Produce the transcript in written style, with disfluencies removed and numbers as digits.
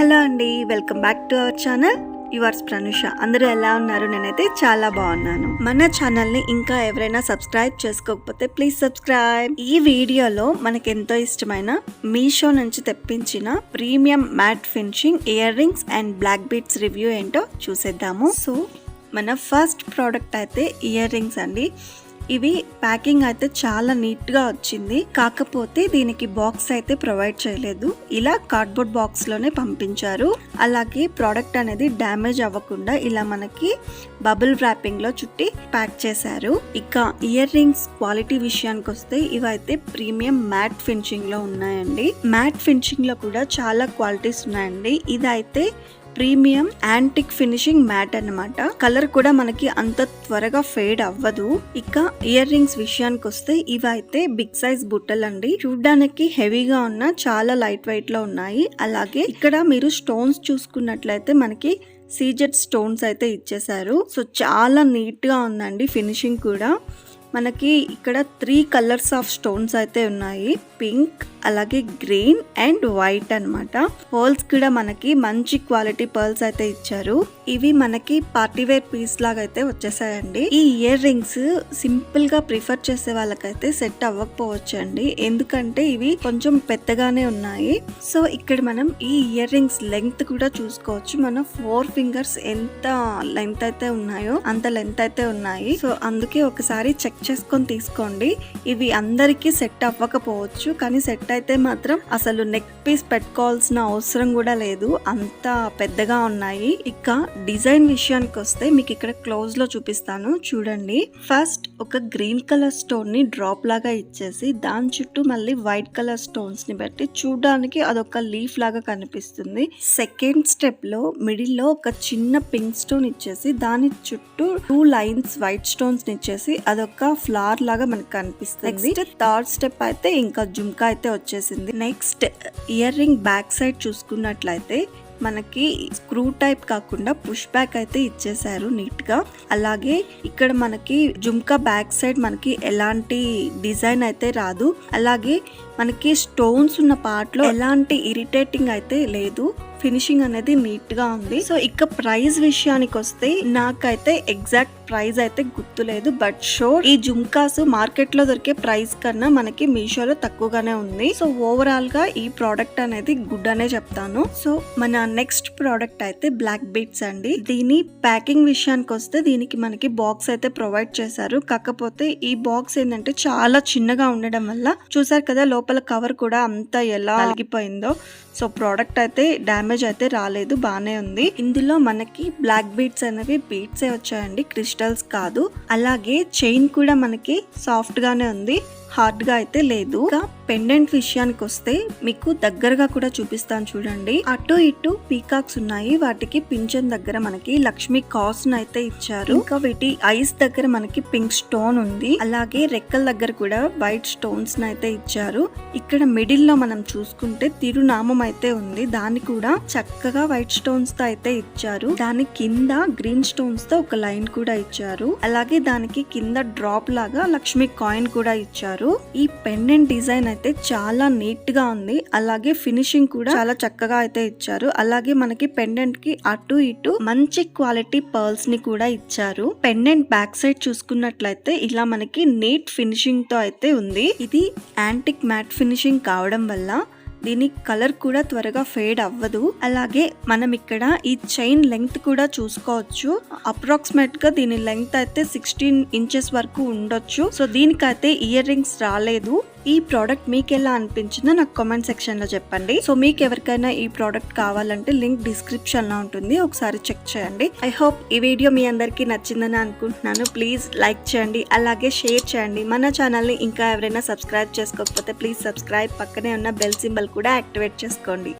Hello అండి, welcome back to our channel yours Pranusha. అందరూ ఎలా ఉన్నారు? నేనైతే చాలా బాగున్నాను. మన ఛానల్ని ఇంకా ఎవరైనా సబ్స్క్రైబ్ చేసుకోకపోతే ప్లీజ్ సబ్స్క్రైబ్. ఈ వీడియోలో మనకు ఎంతో ఇష్టమైన మీషో నుంచి తెప్పించిన premium matte finishing earrings and black beads review ఏంటో చూసేద్దాము. సో మన ఫస్ట్ ప్రోడక్ట్ అయితే ఇయర్ రింగ్స్ అండి. ఇవి ప్యాకింగ్ అయితే చాలా నీట్ గా వచ్చింది, కాకపోతే దీనికి బాక్స్ అయితే ప్రొవైడ్ చేయలేదు. ఇలా కార్డ్బోర్డ్ బాక్స్ లోనే పంపించారు. అలాగే ప్రోడక్ట్ అనేది డ్యామేజ్ అవ్వకుండా ఇలా మనకి బబుల్ ర్యాపింగ్ లో చుట్టి ప్యాక్ చేశారు. ఇక ఇయర్ రింగ్స్ క్వాలిటీ విషయానికి వస్తే ఇవైతే ప్రీమియం మ్యాట్ ఫినిషింగ్ లో ఉన్నాయండి. మ్యాట్ ఫినిషింగ్ లో కూడా చాలా క్వాలిటీస్ ఉన్నాయండి. ఇదైతే ప్రీమియం యాంటిక్ ఫినిషింగ్ మ్యాట్ అన్నమాట. కలర్ కూడా మనకి అంత త్వరగా ఫేడ్ అవ్వదు. ఇక ఇయర్ రింగ్స్ విషయానికి వస్తే ఇవైతే బిగ్ సైజ్ బుట్టలు అండి. చూడడానికి హెవీగా ఉన్న చాలా లైట్ వెయిట్ లో ఉన్నాయి. అలాగే ఇక్కడ మీరు స్టోన్స్ చూసుకున్నట్లయితే మనకి సీజెడ్ స్టోన్స్ అయితే ఇచ్చేసారు. సో చాలా నీట్ గా ఉందండి ఫినిషింగ్ కూడా. మనకి ఇక్కడ 3 కలర్స్ ఆఫ్ స్టోన్స్ అయితే ఉన్నాయి, పింక్, అలాగే గ్రీన్ అండ్ వైట్ అన్నమాట. పర్ల్స్ కూడా మనకి మంచి క్వాలిటీ పర్ల్స్ అయితే ఇచ్చారు. ఇవి మనకి పార్టీవేర్ పీస్ లాగా అయితే వచ్చేసాయండి. ఈ ఇయర్ రింగ్స్ సింపుల్ గా ప్రిఫర్ చేసే వాళ్ళకైతే సెట్ అవ్వకపోవచ్చు అండి, ఎందుకంటే ఇవి కొంచెం పెద్దగానే ఉన్నాయి. సో ఇక్కడ మనం ఈ ఇయర్ రింగ్స్ లెంగ్త్ కూడా చూసుకోవచ్చు. మన 4 ఫింగర్స్ ఎంత లెంగ్త్ అయితే ఉన్నాయో అంత లెంగ్త్ అయితే ఉన్నాయి. సో అందుకే ఒకసారి చెక్ చేసుకొని తీసుకోండి. ఇవి అందరికీ సెట్ అవ్వకపోవచ్చు, కానీ సెట్ అయితే మాత్రం అసలు నెక్ పీస్ పెట్టుకోవాల్సిన అవసరం కూడా లేదు, అంత పెద్దగా ఉన్నాయి. ఇక డిజైన్ విషయానికి వస్తే మీకు ఇక్కడ క్లోజ్ లో చూపిస్తాను చూడండి. ఫస్ట్ ఒక గ్రీన్ కలర్ స్టోన్ ని డ్రాప్ లాగా ఇచ్చేసి దాని చుట్టూ మళ్ళీ వైట్ కలర్ స్టోన్స్ ని పెట్టి చూడడానికి అదొక లీఫ్ లాగా కనిపిస్తుంది. సెకండ్ స్టెప్ లో మిడిల్ లో ఒక చిన్న పింక్ స్టోన్ ఇచ్చేసి దాని చుట్టూ 2 లైన్స్ వైట్ స్టోన్స్ ని ఇచ్చేసి అదొక ఫ్లవర్ లాగా మనకు కనిపిస్తుంది. నెక్స్ట్ థర్డ్ స్టెప్ అయితే ఇంకా జుమ్కా అయితే వచ్చేసింది. Next ear ring back side చూసుకున్నట్లయితే మనకి స్క్రూ టైప్ కాకుండా పుష్ బ్యాక్ అయితే ఇచ్చేసారు నీట్ గా. అలాగే ఇక్కడ మనకి జుమ్కా బ్యాక్ సైడ్ మనకి ఎలాంటి డిజైన్ అయితే రాదు. అలాగే మనకి స్టోన్స్ ఉన్న పార్ట్ లో ఎలాంటి ఇరిటేటింగ్ అయితే లేదు. ఫినిషింగ్ అనేది నీట్ గా ఉంది. సో ఇక ప్రైస్ విషయానికి వస్తే నాకైతే ఎగ్జాక్ట్ ప్రైస్ అయితే గుర్తులేదు, బట్ షోర్ ఈ జుమ్కాస్ మార్కెట్ లో దొరికే ప్రైస్ కన్నా మనకి మీషోలో తక్కువగానే ఉంది. సో ఓవరాల్ గా ఈ ప్రోడక్ట్ అనేది గుడ్ అనే చెప్తాను. సో మన నెక్స్ట్ ప్రోడక్ట్ అయితే బ్లాక్ బీడ్స్ అండి. దీని ప్యాకింగ్ విషయానికి వస్తే దీనికి మనకి బాక్స్ అయితే ప్రొవైడ్ చేశారు. కాకపోతే ఈ బాక్స్ ఏంటంటే చాలా చిన్నగా ఉండడం వల్ల చూసారు కదా లోపల కవర్ కూడా అంతా ఎలా అలిగిపోయిందో. సో ప్రోడక్ట్ అయితే డ్యామేజ్ అయితే రాలేదు, బానే ఉంది. ఇందులో మనకి బ్లాక్ బీడ్స్ అనేవి బీడ్సే వచ్చాయండి, క్రిస్టల్స్ కాదు. అలాగే చైన్ కూడా మనకి సాఫ్ట్ గానే ఉంది, హార్డ్ గా అయితే లేదు. పెండెంట్ విషయానికి వస్తే మీకు దగ్గరగా కూడా చూపిస్తాను చూడండి. అటు ఇటు పీకాక్స్ ఉన్నాయి, వాటికి పింఛన్ దగ్గర మనకి లక్ష్మీ కాసును అయితే ఇచ్చారు. ఇంకా వీటి ఐస్ దగ్గర మనకి పింక్ స్టోన్ ఉంది. అలాగే రెక్కల దగ్గర కూడా వైట్ స్టోన్స్ అయితే ఇచ్చారు. ఇక్కడ మిడిల్ లో మనం చూసుకుంటే తిరునామం అయితే ఉంది, దాన్ని కూడా చక్కగా వైట్ స్టోన్స్ తో అయితే ఇచ్చారు. దాని కింద గ్రీన్ స్టోన్స్ తో ఒక లైన్ కూడా ఇచ్చారు. అలాగే దానికి కింద డ్రాప్ లాగా లక్ష్మీ కాయిన్ కూడా ఇచ్చారు. ఈ పెండెంట్ డిజైన్ అయితే చాలా నీట్ గా ఉంది. అలాగే ఫినిషింగ్ కూడా చాలా చక్కగా అయితే ఇచ్చారు. అలాగే మనకి పెండెంట్ కి అటు ఇటు మంచి క్వాలిటీ పర్ల్స్ ని కూడా ఇచ్చారు. పెండెంట్ బ్యాక్ సైడ్ చూసుకున్నట్లయితే ఇలా మనకి నీట్ ఫినిషింగ్ తో అయితే ఉంది. ఇది యాంటిక్ మ్యాట్ ఫినిషింగ్ కావడం వల్ల దీని కలర్ కూడా త్వరగా ఫేడ్ అవ్వదు. అలాగే మనం ఇక్కడ ఈ చైన్ లెంగ్త్ కూడా చూసుకోవచ్చు. అప్రాక్సిమేట్ గా దీని లెంగ్త్ అయితే 16 ఇంచెస్ వరకు ఉండొచ్చు. సో దీనికైతే ఇయర్ రింగ్స్ రాలేదు. ఈ ప్రోడక్ట్ మీకు ఎలా అనిపించిందో నాకు కామెంట్ సెక్షన్ లో చెప్పండి. సో మీకు ఎవరికైనా ఈ ప్రోడక్ట్ కావాలంటే లింక్ డిస్క్రిప్షన్ లో ఉంటుంది, ఒకసారి చెక్ చేయండి. ఐ హోప్ ఈ వీడియో మీ అందరికి నచ్చిందని అనుకుంటున్నాను. ప్లీజ్ లైక్ చేయండి, అలాగే షేర్ చేయండి. మన ఛానల్ ని ఇంకా ఎవరైనా సబ్స్క్రైబ్ చేసుకోకపోతే ప్లీజ్ సబ్స్క్రైబ్, పక్కనే ఉన్న బెల్ సింబల్ కూడా యాక్టివేట్ చేసుకోండి.